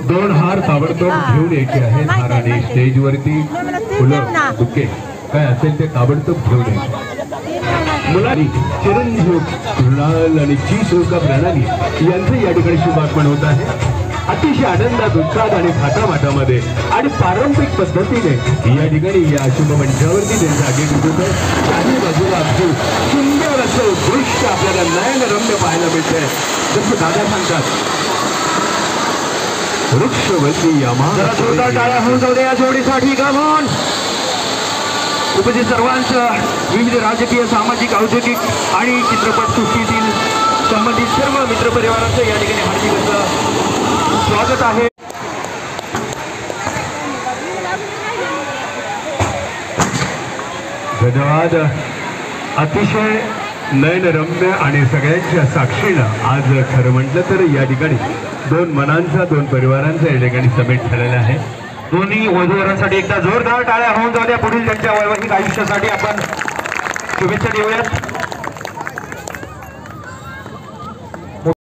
दोन हार ताबडतोब घेऊन यायचे आहेत. हाराने स्टेजवरती फुलं बुके काय असेल ते ताबडतोब घेऊन यायचे. मुलांनी चिरंजीव कृणाल आणि चीसोका प्रणाली यांचं या ठिकाणी शुभागमन होत आहे. अतिशय आनंदात उत्साहात आणि थाटामाटामध्ये आणि पारंपरिक पद्धतीने या ठिकाणी या शुभ मंचावरती त्यांचं आगमन होत आहे. काही बाजूला अगदी सुंदर असं दृश्य आपल्याला नयनरम्य पाहायला मिळतंय. जसं दादा सांगतात वृक्षवती जोरदार टाळ्या होऊन जाऊ दे या जोडीसाठी. गमन उपस्थित सर्वांचं विविध राजकीय सामाजिक औद्योगिक आणि चित्रपट सृष्टीतील संबंधित सर्व मित्रपरिवारांचं या ठिकाणी हार्दिक असं स्वागत आहे. धन्यवाद. अतिशय नयनरम्य आणि सगळ्यांच्या साक्षीनं आज खरं म्हटलं तर या ठिकाणी दोन मनांचा दोन परिवारांचा या ठिकाणी समेट झालेला आहे. दोन्ही वधूवरांसाठी एकदा जोरदार टाळ्या होऊन जाऊ द्या. पुढील त्यांच्या वैवाहिक आयुष्यासाठी आपण शुभेच्छा देऊयात.